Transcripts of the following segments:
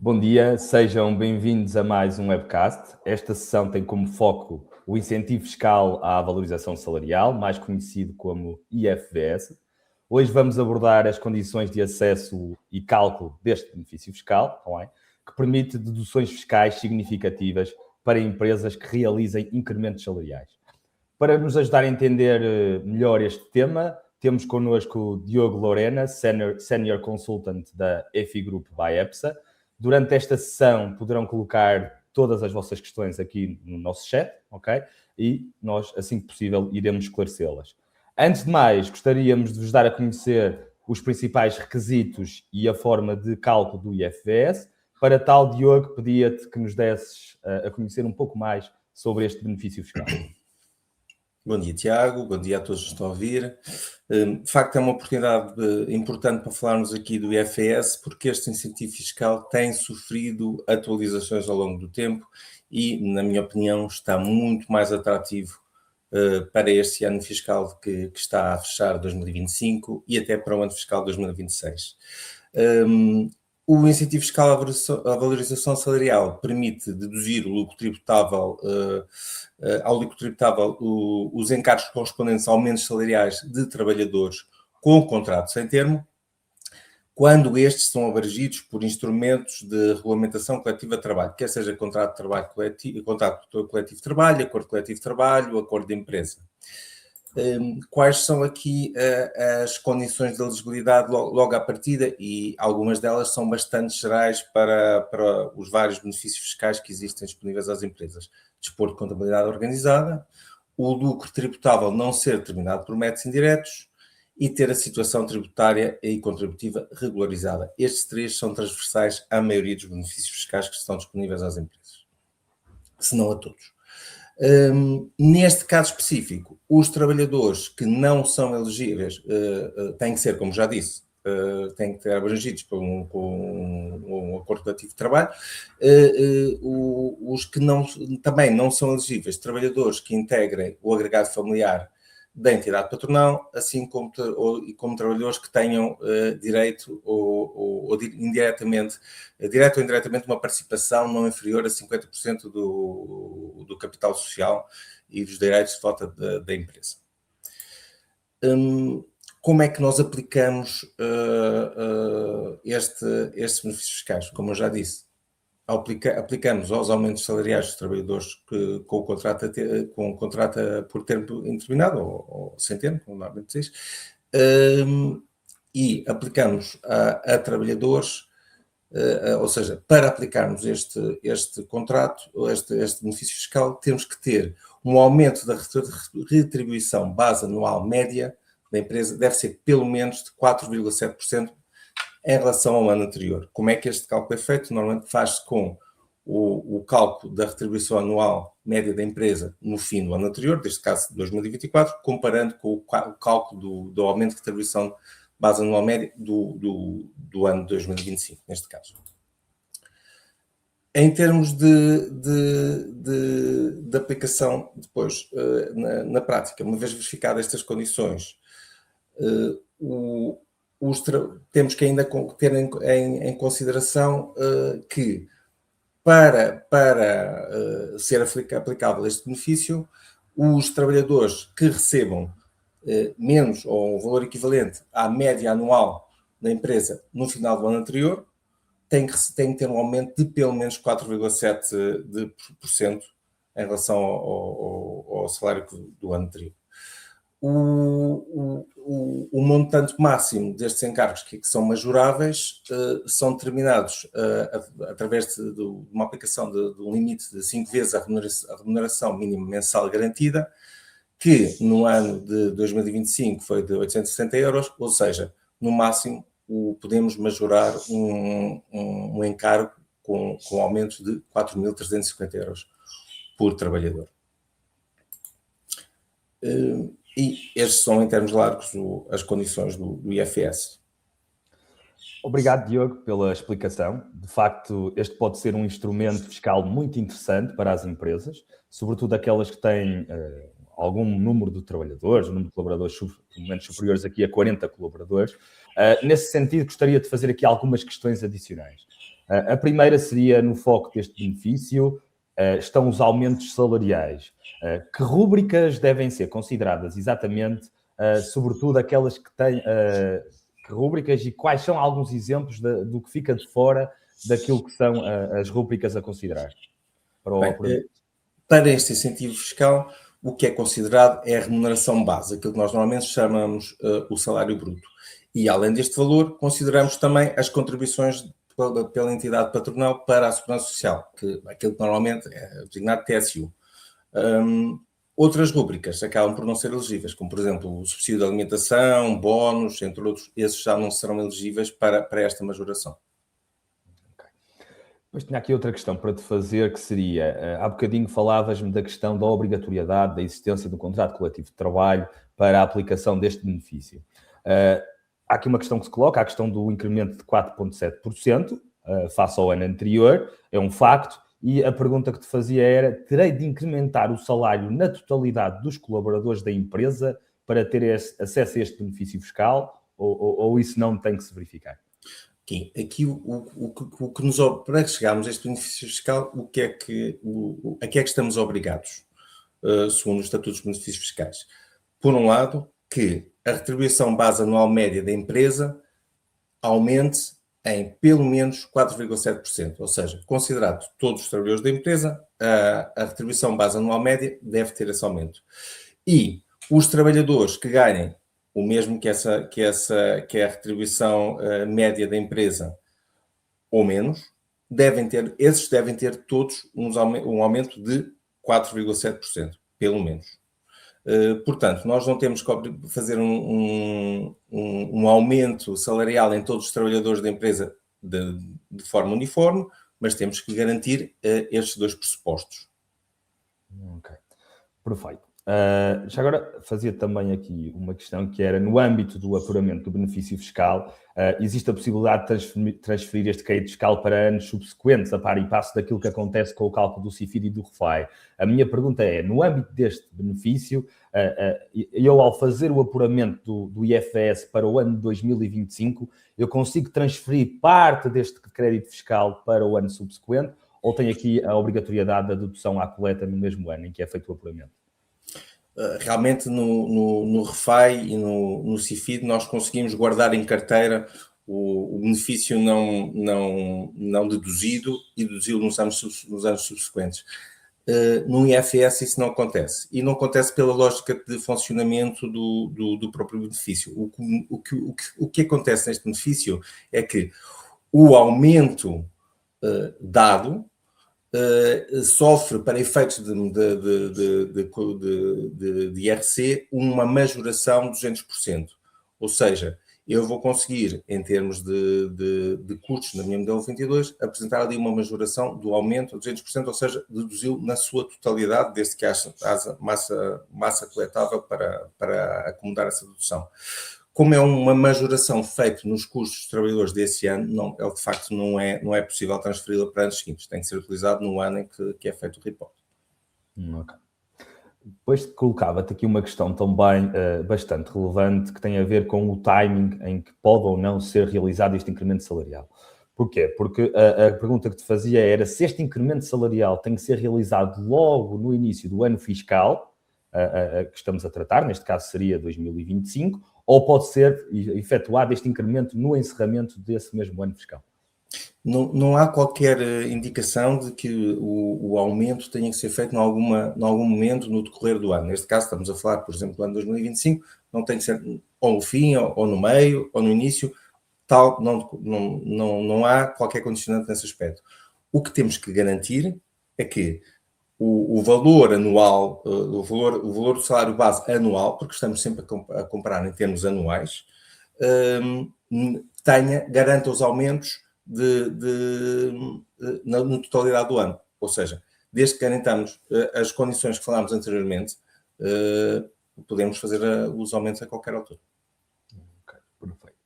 Bom dia, sejam bem-vindos a mais um webcast. Esta sessão tem como foco o incentivo fiscal à valorização salarial, mais conhecido como IFVS. Hoje vamos abordar as condições de acesso e cálculo deste benefício fiscal, que permite deduções fiscais significativas para empresas que realizem incrementos salariais. Para nos ajudar a entender melhor este tema, temos connosco o Diogo Lorena, Senior Consultant da EFI Group by EPSA. Durante esta sessão poderão colocar todas as vossas questões aqui no nosso chat, ok? E nós, assim que possível, iremos esclarecê-las. Antes de mais, gostaríamos de vos dar a conhecer os principais requisitos e a forma de cálculo do IFVS. Para tal, Diogo, pedia-te que nos desses a conhecer um pouco mais sobre este benefício fiscal. Bom dia, Tiago. Bom dia a todos que estão a ouvir. De facto, é uma oportunidade importante para falarmos aqui do IFRS, porque este incentivo fiscal tem sofrido atualizações ao longo do tempo e, na minha opinião, está muito mais atrativo para este ano fiscal que está a fechar 2025 e até para o ano fiscal 2026. O incentivo fiscal à valorização salarial permite deduzir o lucro tributável, ao lucro tributável os encargos correspondentes a aumentos salariais de trabalhadores com contrato sem termo, quando estes são abrangidos por instrumentos de regulamentação coletiva de trabalho, quer seja contrato de trabalho coletivo, contrato coletivo de trabalho, acordo coletivo de trabalho, acordo de empresa. Quais são aqui as condições de elegibilidade logo à partida, e algumas delas são bastante gerais para os vários benefícios fiscais que existem disponíveis às empresas. Dispor de contabilidade organizada, o lucro tributável não ser determinado por métodos indiretos e ter a situação tributária e contributiva regularizada. Estes três são transversais à maioria dos benefícios fiscais que estão disponíveis às empresas, se não a todos. Neste caso específico, os trabalhadores que não são elegíveis têm que ser, como já disse, têm que ser abrangidos por um acordo coletivo de trabalho. Os que também não são elegíveis, trabalhadores que integrem o agregado familiar da entidade patronal, assim como trabalhadores que tenham direito ou indiretamente, direto ou indiretamente, uma participação não inferior a 50% do capital social e dos direitos de voto da empresa. Como é que nós aplicamos estes benefícios fiscais? Como eu já disse, aplicamos aos aumentos salariais dos trabalhadores com contrato por tempo indeterminado ou sem tempo, como normalmente se diz, e aplicamos a trabalhadores, ou seja, para aplicarmos este contrato, este benefício fiscal, temos que ter um aumento da retribuição base anual média da empresa, deve ser pelo menos de 4,7% em relação ao ano anterior. Como é que este cálculo é feito? Normalmente faz-se com o cálculo da retribuição anual média da empresa no fim do ano anterior, neste caso de 2024, comparando com o cálculo do aumento de retribuição base anual média do ano de 2025, neste caso. Em termos de aplicação depois na prática, uma vez verificadas estas condições, temos que ainda ter em consideração que para ser aplicável este benefício, os trabalhadores que recebam menos ou um valor equivalente à média anual da empresa no final do ano anterior têm que ter um aumento de pelo menos 4,7% em relação ao salário do ano anterior. O montante máximo destes encargos que são majoráveis são determinados através de uma aplicação de um limite de 5 vezes a remuneração mínima mensal garantida, que no ano de 2025 foi de 860 euros, ou seja, no máximo podemos majorar um encargo com aumentos de 4.350 euros por trabalhador. E estes são, em termos largos, as condições do IFS. Obrigado, Diogo, pela explicação. De facto, este pode ser um instrumento fiscal muito interessante para as empresas, sobretudo aquelas que têm algum número de trabalhadores, um número de colaboradores pelo menos superiores aqui a 40 colaboradores. Nesse sentido, gostaria de fazer aqui algumas questões adicionais. A primeira seria, no foco deste benefício, estão os aumentos salariais. Que rúbricas devem ser consideradas exatamente, sobretudo aquelas que têm... que rúbricas e quais são alguns exemplos do que fica de fora daquilo que são as rúbricas a considerar? Para este incentivo fiscal, o que é considerado é a remuneração base, aquilo que nós normalmente chamamos o salário bruto. E, além deste valor, consideramos também as contribuições pela entidade patronal para a Segurança Social, aquilo que normalmente é designado TSU. Outras rúbricas acabam por não ser elegíveis, como, por exemplo, o subsídio de alimentação, bónus, entre outros, esses já não serão elegíveis para esta majoração. Depois tinha aqui outra questão para te fazer, que seria, há bocadinho falavas-me da questão da obrigatoriedade da existência do contrato coletivo de trabalho para a aplicação deste benefício. Há aqui uma questão que se coloca, a questão do incremento de 4,7% face ao ano anterior, é um facto, e a pergunta que te fazia era, terei de incrementar o salário na totalidade dos colaboradores da empresa para ter acesso a este benefício fiscal, ou isso não tem que se verificar? Aqui o que nos, para chegarmos a este benefício fiscal, a que é que estamos obrigados, segundo os estatutos dos benefícios fiscais? Por um lado, que a retribuição base anual média da empresa aumente em pelo menos 4,7%, ou seja, considerado todos os trabalhadores da empresa, a retribuição base anual média deve ter esse aumento. E os trabalhadores que ganhem o mesmo que é a retribuição média da empresa ou menos, devem ter todos um aumento de 4,7%, pelo menos. Portanto, nós não temos que fazer um aumento salarial em todos os trabalhadores da empresa de forma uniforme, mas temos que garantir estes dois pressupostos. Ok, perfeito. Já agora fazia também aqui uma questão que era, no âmbito do apuramento do benefício fiscal, existe a possibilidade de transferir este crédito fiscal para anos subsequentes, a par e passo daquilo que acontece com o cálculo do CIFID e do RFAI. A minha pergunta é, no âmbito deste benefício, eu ao fazer o apuramento do IFS para o ano de 2025, eu consigo transferir parte deste crédito fiscal para o ano subsequente, ou tem aqui a obrigatoriedade da dedução à coleta no mesmo ano em que é feito o apuramento? Realmente no RFAI e no CIFID nós conseguimos guardar em carteira o benefício não deduzido e deduzi-lo nos anos subsequentes. No IFS isso não acontece. E não acontece pela lógica de funcionamento do próprio benefício. O que acontece neste benefício é que o aumento dado sofre, para efeitos de IRC, uma majoração de 200%. Ou seja, eu vou conseguir, em termos de custos na minha modelo 22, apresentar ali uma majoração do aumento de 200%, ou seja, deduziu na sua totalidade, desde que haja massa coletável para acomodar essa dedução. Como é uma majoração feita nos custos dos trabalhadores desse ano, de facto não é possível transferi-la para anos seguintes. Tem que ser utilizado no ano em que é feito o report. Ok. Depois colocava-te aqui uma questão também bastante relevante que tem a ver com o timing em que pode ou não ser realizado este incremento salarial. Porquê? Porque a pergunta que te fazia era se este incremento salarial tem que ser realizado logo no início do ano fiscal, que estamos a tratar, neste caso seria 2025, ou pode ser efetuado este incremento no encerramento desse mesmo ano fiscal? Não há qualquer indicação de que o aumento tenha que ser feito em algum momento no decorrer do ano. Neste caso, estamos a falar, por exemplo, do ano 2025, não tem que ser ou no fim, ou no meio, ou no início, tal, não há qualquer condicionante nesse aspecto. O que temos que garantir é que o valor anual, o valor do salário base anual, porque estamos sempre a comparar em termos anuais, garanta os aumentos na totalidade do ano. Ou seja, desde que garantamos as condições que falámos anteriormente, podemos fazer os aumentos a qualquer altura. Ok, perfeito.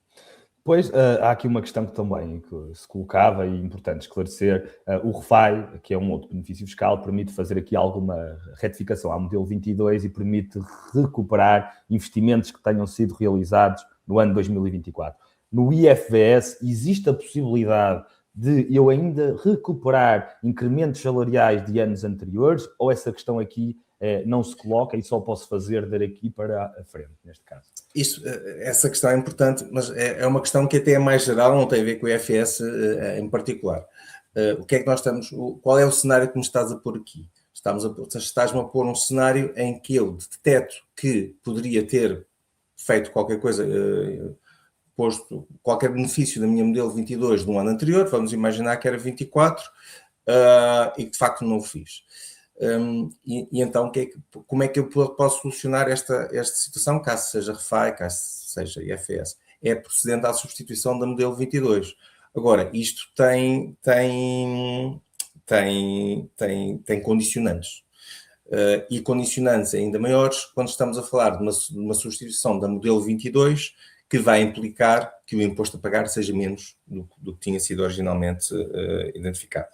Depois, há aqui uma questão que também se colocava e é importante esclarecer. O RFAI, que é um outro benefício fiscal, permite fazer aqui alguma retificação ao modelo 22 e permite recuperar investimentos que tenham sido realizados no ano 2024. No IFVS, existe a possibilidade de eu ainda recuperar incrementos salariais de anos anteriores, ou essa questão aqui não se coloca e só posso fazer daqui para a frente, neste caso? Essa questão é importante, mas é uma questão que até é mais geral, não tem a ver com o IFS em particular. O que é que nós estamos... Qual é o cenário que me estás a pôr aqui? Estás-me a pôr um cenário em que eu detecto que poderia ter feito qualquer coisa, posto qualquer benefício da minha modelo 22 do ano anterior, vamos imaginar que era 24, e que de facto não o fiz. Então, como é que eu posso solucionar esta situação, caso seja RFI, caso seja IFS? É procedendo à substituição da modelo 22. Agora, isto tem condicionantes. E condicionantes ainda maiores quando estamos a falar de uma substituição da modelo 22 que vai implicar que o imposto a pagar seja menos do que tinha sido originalmente identificado.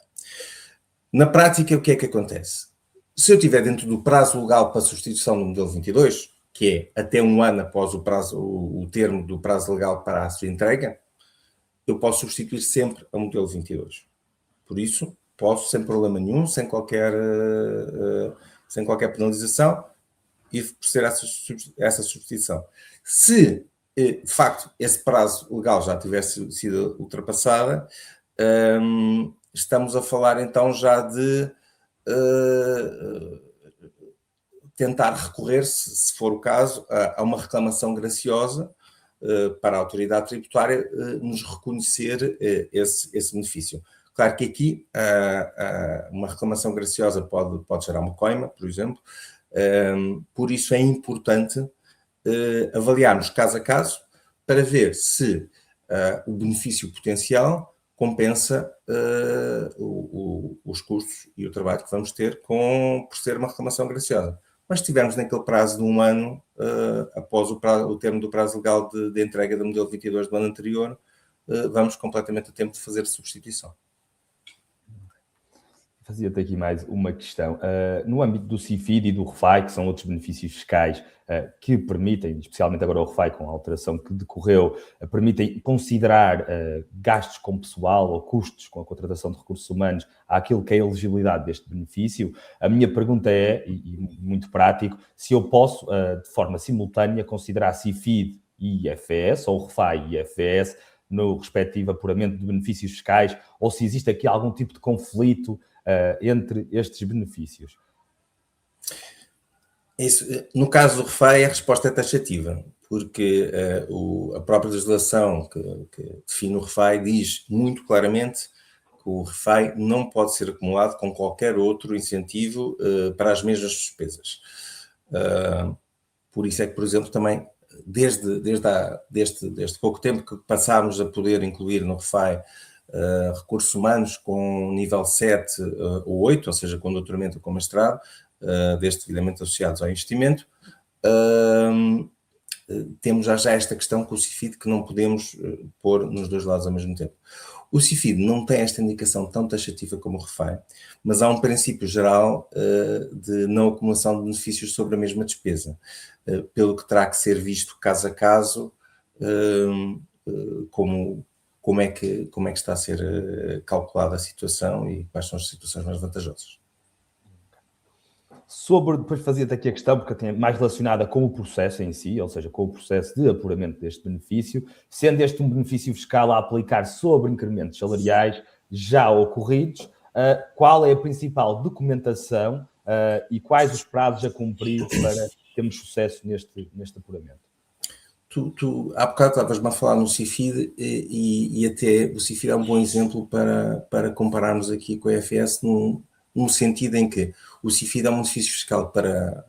Na prática, o que é que acontece? Se eu estiver dentro do prazo legal para a substituição do modelo 22, que é até um ano após o termo do prazo legal para a sua entrega, eu posso substituir sempre a modelo 22. Por isso, posso, sem problema nenhum, sem qualquer penalização, e proceder a essa substituição. Se, de facto, esse prazo legal já tivesse sido ultrapassado, estamos a falar então já de tentar recorrer, se for o caso, a uma reclamação graciosa para a autoridade tributária nos reconhecer esse benefício. Claro que aqui uma reclamação graciosa pode gerar uma coima, por exemplo, por isso é importante avaliarmos caso a caso para ver se o benefício potencial compensa os custos e o trabalho que vamos ter por ser uma reclamação graciosa. Mas se estivermos naquele prazo de um ano, após o termo do prazo legal de entrega da modelo 22 do ano anterior, vamos completamente a tempo de fazer a substituição. Fazia-te aqui mais uma questão. No âmbito do CIFID e do RFI, que são outros benefícios fiscais que permitem, especialmente agora o RFI com a alteração que decorreu, permitem considerar gastos com pessoal ou custos com a contratação de recursos humanos àquilo que é a elegibilidade deste benefício. A minha pergunta é, e muito prático, se eu posso, de forma simultânea, considerar CIFID e IFS, ou RFI e IFS, no respectivo apuramento de benefícios fiscais, ou se existe aqui algum tipo de conflito entre estes benefícios? No caso do RFI, a resposta é taxativa, porque a própria legislação que define o RFI diz muito claramente que o RFI não pode ser acumulado com qualquer outro incentivo para as mesmas despesas. Por isso é que, por exemplo, também, desde pouco tempo que passámos a poder incluir no RFI recursos humanos com nível 7 ou 8, ou seja, com doutoramento ou com mestrado, desde devidamente associados ao investimento, temos já esta questão com o CIFID que não podemos pôr nos dois lados ao mesmo tempo. O CIFID não tem esta indicação tão taxativa como o RFI, mas há um princípio geral de não acumulação de benefícios sobre a mesma despesa, pelo que terá que ser visto caso a caso como é que está a ser calculada a situação e quais são as situações mais vantajosas. Depois fazia-te aqui a questão, porque é mais relacionada com o processo em si, ou seja, com o processo de apuramento deste benefício, sendo este um benefício fiscal a aplicar sobre incrementos salariais já ocorridos, qual é a principal documentação e quais os prazos a cumprir para termos sucesso neste apuramento? Tu há bocado estavas-me a falar no CIFID e até o CIFID é um bom exemplo para compararmos aqui com a IFS no sentido em que o CIFID é um benefício fiscal para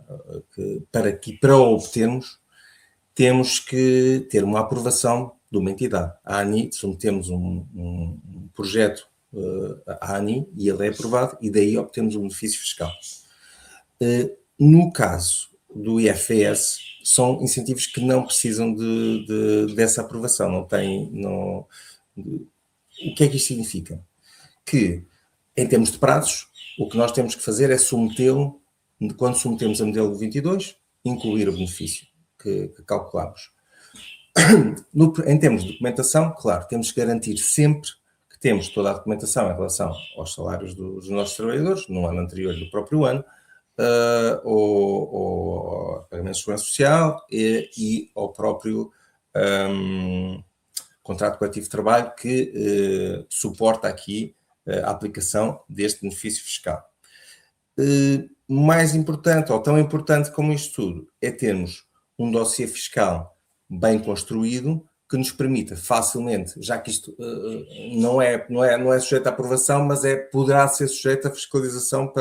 o obtermos, temos que ter uma aprovação de uma entidade. A ANI, submetemos um projeto à ANI e ele é aprovado e daí obtemos um benefício fiscal. No caso do IFS, são incentivos que não precisam dessa aprovação. O que é que isto significa? Que, em termos de prazos, o que nós temos que fazer é submetê-lo, quando submetemos a modelo 22, incluir o benefício que calculamos. Em termos de documentação, claro, temos que garantir sempre que temos toda a documentação em relação aos salários dos nossos trabalhadores, no ano anterior do próprio ano, ao pagamento de segurança social e ao próprio contrato coletivo de trabalho que suporta aqui a aplicação deste benefício fiscal. Mais importante, ou tão importante como isto tudo, é termos um dossiê fiscal bem construído que nos permita facilmente, já que isto não é sujeito à aprovação, mas poderá ser sujeito à fiscalização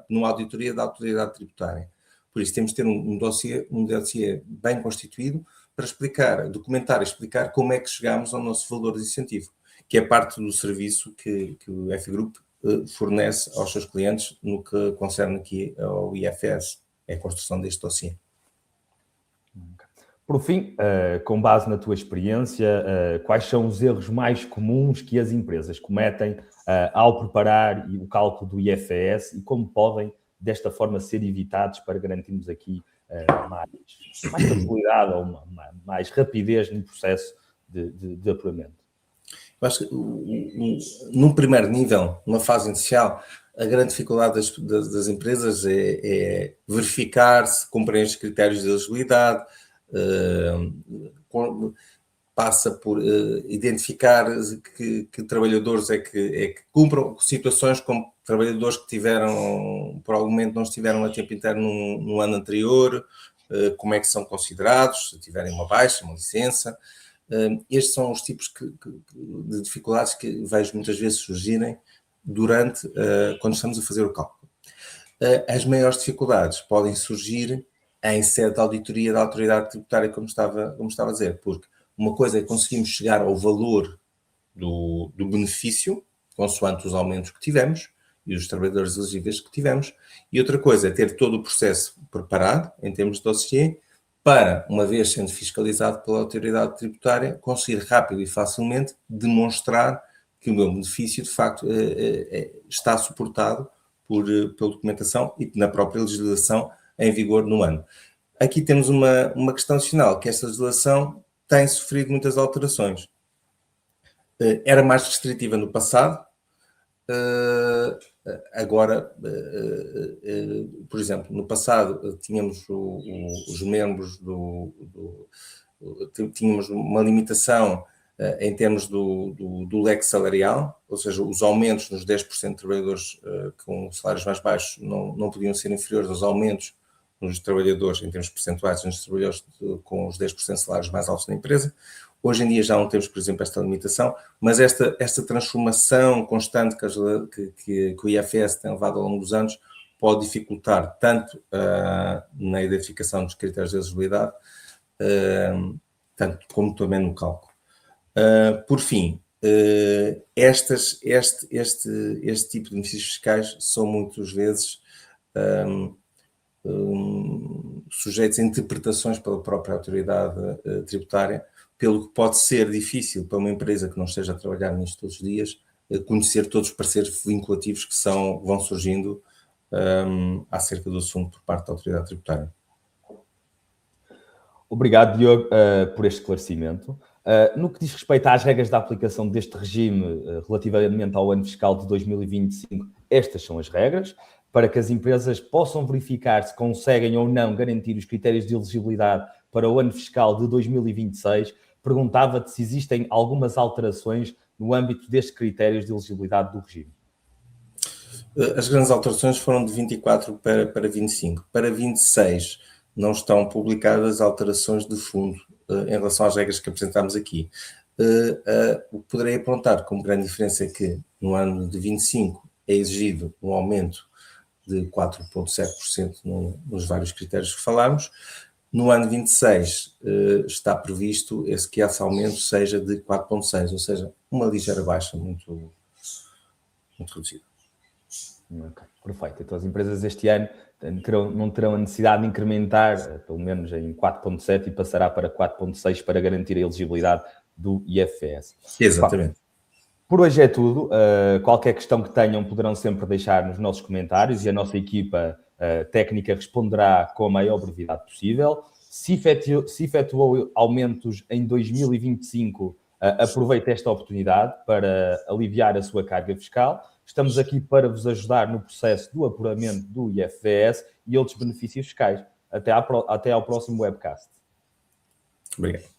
numa auditoria da autoridade tributária. Por isso temos de ter um dossiê bem constituído para explicar, documentar e explicar como é que chegamos ao nosso valor de incentivo, que é parte do serviço que o F-Group fornece aos seus clientes no que concerne aqui ao IFS, é a construção deste dossiê. Por fim, com base na tua experiência, quais são os erros mais comuns que as empresas cometem ao preparar o cálculo do IFS e como podem, desta forma, ser evitados para garantirmos aqui mais facilidade ou mais rapidez no processo de apuramento? Eu acho que, num primeiro nível, numa fase inicial, a grande dificuldade das empresas é verificar se cumprem os critérios de elegibilidade, passa por identificar que trabalhadores é que cumpram, situações como trabalhadores que por algum momento não estiveram a tempo inteiro no ano anterior, como é que são considerados, se tiverem uma baixa, uma licença. Estes são os tipos de dificuldades que vejo muitas vezes surgirem quando estamos a fazer o cálculo. As maiores dificuldades podem surgir em sede de auditoria da autoridade tributária, como estava a dizer, porque uma coisa é conseguirmos chegar ao valor do benefício, consoante os aumentos que tivemos e os trabalhadores elegíveis que tivemos, e outra coisa é ter todo o processo preparado, em termos de dossiê, para, uma vez sendo fiscalizado pela autoridade tributária, conseguir rápido e facilmente demonstrar que o meu benefício, de facto, está suportado pela documentação e na própria legislação em vigor no ano. Aqui temos uma questão adicional, que esta legislação tem sofrido muitas alterações. Era mais restritiva no passado, agora, por exemplo, no passado tínhamos os membros tínhamos uma limitação em termos do leque salarial, ou seja, os aumentos nos 10% de trabalhadores com salários mais baixos não podiam ser inferiores aos aumentos nos trabalhadores, em termos percentuais, nos trabalhadores com os 10% de salários mais altos da empresa. Hoje em dia já não temos, por exemplo, esta limitação, mas esta transformação constante que o IFS tem levado ao longo dos anos pode dificultar tanto na identificação dos critérios de elegibilidade, tanto como também no cálculo. Por fim, este tipo de benefícios fiscais são muitas vezes sujeitos a interpretações pela própria autoridade tributária, pelo que pode ser difícil para uma empresa que não esteja a trabalhar nisto todos os dias conhecer todos os pareceres vinculativos que vão surgindo acerca do assunto por parte da autoridade tributária. Obrigado, Diogo, por este esclarecimento. No que diz respeito às regras da aplicação deste regime relativamente ao ano fiscal de 2025, estas são as regras para que as empresas possam verificar se conseguem ou não garantir os critérios de elegibilidade para o ano fiscal de 2026. Perguntava-te se existem algumas alterações no âmbito destes critérios de elegibilidade do regime. As grandes alterações foram de 24 para 25. Para 26 não estão publicadas alterações de fundo em relação às regras que apresentámos aqui. O que poderei apontar como grande diferença é que no ano de 25 é exigido um aumento de 4,7% nos vários critérios que falámos. No ano 26 está previsto que esse aumento seja de 4,6%, ou seja, uma ligeira baixa, muito reduzida. Okay, perfeito. Então as empresas este ano não terão a necessidade de incrementar, pelo menos em 4,7% e passará para 4,6% para garantir a elegibilidade do IFS. Exatamente. Por hoje é tudo. Qualquer questão que tenham poderão sempre deixar nos nossos comentários e a nossa equipa técnica responderá com a maior brevidade possível. Se efetuou aumentos em 2025, Aproveite esta oportunidade para aliviar a sua carga fiscal. Estamos aqui para vos ajudar no processo do apuramento do IFVS e outros benefícios fiscais. Até ao próximo webcast. Obrigado.